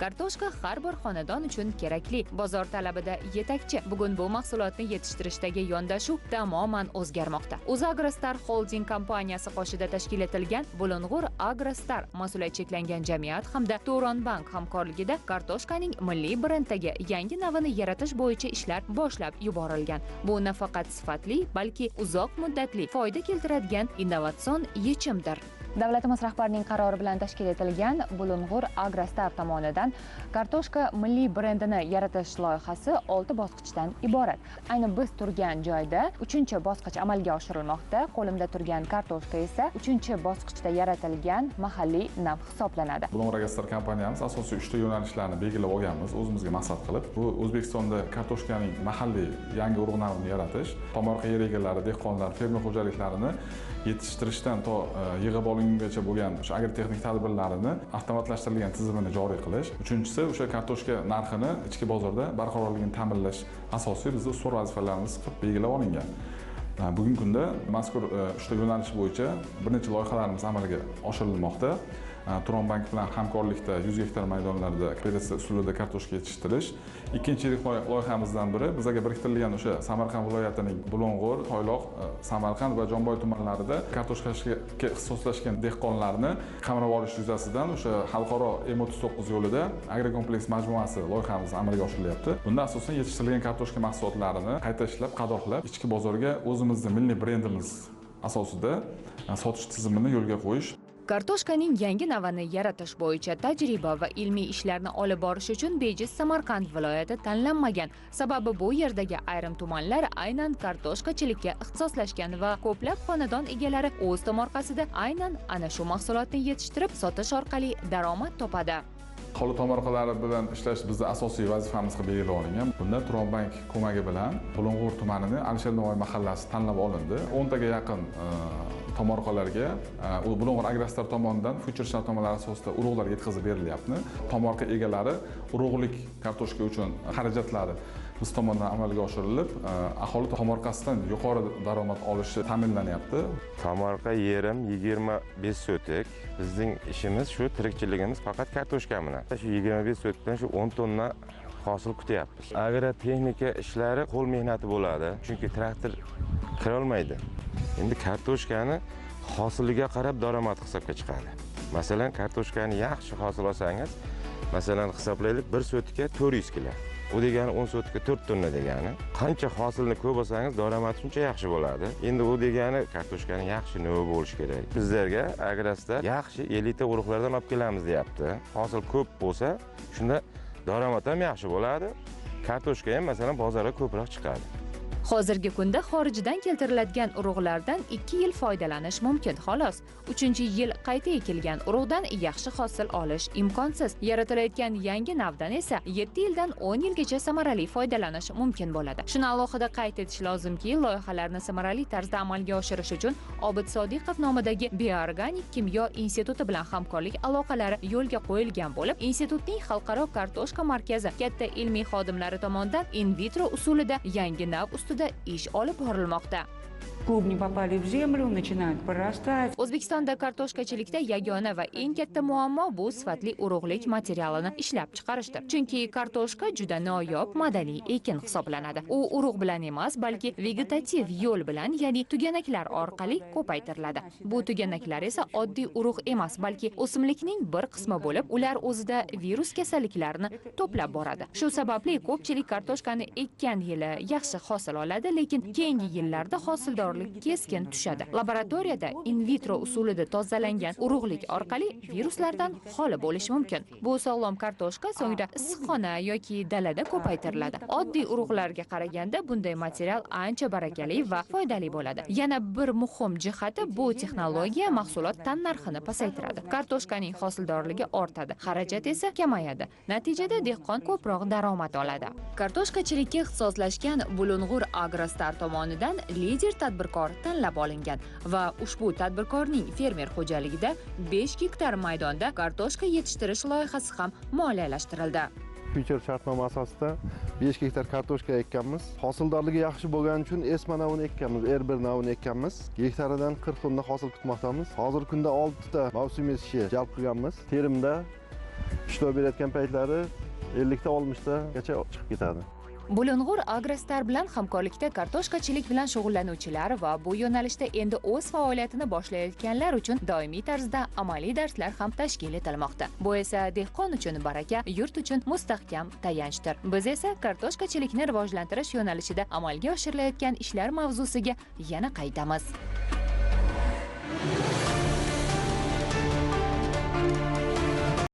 Kartoshka har bir xonadon uchun kerakli, bozor talabida yetakchi. Bugun bu mahsulotni yetishtirishdagi yondashuv tamoman o'zgarmoqda. UzAgroStar Holding kompaniyasi qoshida tashkil etilgan Bulung'ur AgroStar mas'uliyat cheklangan jamiyat hamda Turon Bank hamkorligida kartoshkaning milliy brendiga yangi navini yaratish bo'yicha ishlar boshlab yuborilgan. Bu nafaqat sifatli, balki uzoq muddatli foyda keltiradigan innovatsion yechimdir. Davlatimiz rahbarining qarori bilan tashkil etilgan Bulung'ur AgroStar tomonidan kartoshka milliy brendini yaratish loyihasi 6 bosqichdan iborat. Ayni biz turgan joyda 3-bosqich amalga oshirilmoqda. Qo'limda turgan kartoshka esa 3-bosqichda yaratilgan mahalliy nav hisoblanadi. Bulung'ur AgroStar kompaniyamiz asosiy 3 ta yo'nalishlarni belgilab olganmiz o'zimizga maqsad qilib. Bu O'zbekistonda kartoshkaning mahalliy yangi urug' navini yaratish, tomorqa yer egalari, dehqonlar, fermer xo'jaliklarini yetishtirishdan to yig'ib olingungacha bo'lgan o'sha agrotexnik tadbirlarini avtomatlashtirilgan tizimini joriy qilish. Uchinchisi o'sha kartoshka narxini ichki bozorda barqarorligini ta'minlash asosiy bizning ustuvor vazifalarimiz qilib belgilab olingan. Bugungi kunda mazkur 3 ta yo'nalish bo'yicha bir necha loyihalarimiz amalga oshirilmoqda. Turon Bank bilan hamkorlikda 100 gektar maydonlarda kooperatsiya usulida kartoshka yetishtirish. Ikkinchi loyihamizdan biri bizga biriktirilgan o'sha Samarqand viloyatining Bulung'ur, Toyloq, Samarqand va Jomboy tumanlarida kartoshkaga ixtisoslashgan dehqonlarni qamrab olish yuzasidan o'sha xalqaro M39 yo'lida agrokompleks majmuasi loyihamiz amalga oshirilyapti. Bunda asosan yetishtirilgan kartoshka mahsulotlarini qayta ishlab, qadoqlab, ichki bozorga o'zimizning milliy brendimiz asosida sotish tizimini yo'lga qo'yish. Kartoshkaning yangi navini yaratish bo'yicha tajriba va ilmiy ishlarni olib borish uchun bejiz Samarqand viloyati tanlanmagan. Sababi bu yerdagi ayrim tumanlar aynan kartoshkachilikka ixtisoslashgan va ko'plab xonadon egalari o'z tomorqasida aynan ana shu mahsulotni yetishtirib sotish orqali daromad topadi. Aholi tomorqalari bilan ishlash bizning asosiy vazifamiz qilib belgilab olingan. Bunda Turon Bank ko'magi bilan Bulung'ur tumanining Alisher Navoiy mahallasi tanlab olindi. 10 taga yaqin tomorqalarga Bulung'ur AgroStar tomonidan future shartnomalar asosida urug'lar yetkazib berilyapti. Tomorqa egalari urug'lik kartoshka uchun xarajatlari biz tomonidan amalga oshirilib, aholi tomorqasidan yuqori daromad olishi ta'minlanyapti. Tomorqa yerim 25 sotik. Bizning ishimiz shu, tirikchiligimiz faqat kartoshka bilan. Shu 25 sotikdan shu 10 tonna hosil kutyapmiz. Agrotexnika ishlari qo'l mehnati bo'ladi, chunki traktor kira olmaydi. Endi kartoshkani hosiliga qarab daromad hisobga chiqadi. Masalan, kartoshkani yaxshi hosil olsangiz, masalan, hisoblaylik 1 sotikka 400 kg. U degani 10 sotikka 4 tonna degani. Qancha hosilni ko'p olsangiz, daromad shuncha yaxshi bo'ladi. Endi u degani kartoshkani yaxshi novi bo'lishi kerak. Bizlarga AgroStar yaxshi elita urug'lardan olib kelamiz deyapti. Hosil ko'p bo'lsa, shunda daromad ham yaxshi bo'ladi. Kartoshka ham masalan bozorga ko'proq chiqadi. Hozirgi kunda xorijdan keltiriladigan urug'lardan 2 yil foydalanish mumkin, xolos. 3-yil qayta ekilgan urug'dan yaxshi hosil olish imkonsiz. Yaratilayotgan yangi navdan esa 7 yildan 10 yilgacha samarali foydalanish mumkin bo'ladi. Shuni alohida qayd etish lozimki, loyihalarni samarali tarzda amalga oshirish uchun Obid Sodiqov nomidagi Bioorganik kimyo instituti bilan hamkorlik aloqalari yo'lga qo'yilgan bo'lib, institutning xalqaro kartoshka markazi katta ilmiy xodimlari tomonidan in vitro usulida yangi nav ustida ish olib borilmoqda. Клубни попали в землю, начинают прорастать. O'zbekistonda kartoshkachilikda yagona va eng katta muammo bu sifatli urug'lik materialini ishlab chiqarishdir. Chunki kartoshka juda noyob madaniy ekin hisoblanadi. U urug' bilan emas, balki vegetativ yo'l bilan, ya'ni tuganaklar orqali ko'paytiriladi. Bu tuganaklar esa oddiy urug' emas, balki o'simlikning bir qismi bo'lib, ular o'zida virus kasalliklarini to'plab boradi. Shu sababli ko'pchilik kartoshkani ekkan yili yaxshi hosil oladi, lekin keyingi yillarda hosildorlik keskin tushadi. Laboratoriyada in vitro usulida tozalangan urug'lik orqali viruslardan xoli bo'lishi mumkin. Bu sog'lom kartoshka so'ngra issiqxona yoki dalada ko'paytiriladi. Oddiy urug'larga qaraganda bunday material ancha barakali va foydali bo'ladi. Yana bir muhim jihati bu texnologiya mahsulot tan narxini pasaytiradi. Kartoshkaning hosildorligi ortadi, xarajat esa kamayadi. Natijada dehqon ko'proq daromad oladi. Kartoshkachilikka ixtisoslashgan Bulung'ur AgroStar tomonidan lider tadbirkor tanlab olingan va ushbu tadbirkorning fermer xo'jaligida 5 gektar maydonda kartoshka yetishtirish loyihasi ham moliyalashtirildi. Future shartnoma asosida 5 gektar kartoshka ekkanmiz. Hosildorligi yaxshi bo'lgani uchun esma navini ekkanmiz, R1 navini ekkanmiz. Gektaridan 40 tonna hosil kutmoqdamiz. Hozirgi kunda 6 ta mavsumiy ishi jalb qilganmiz. Terimda ishlov berayotgan paytlari 50 ta 60 tagacha chiqib ketadi. Bulung'ur Agrostar bilan hamkorlikda kartoshkachilik bilan shug'ullanuvchilar va bu yo'nalishda endi o'z faoliyatini boshlayotganlar uchun doimiy tarzda amaliy darslar ham tashkil etilmoqda. Bu esa dehqon uchun baraka, yurt uchun mustahkam tayanchdir. Biz esa kartoshkachilikni rivojlantirish yo'nalishida amalga oshirilayotgan ishlar mavzusiga yana qaytamiz.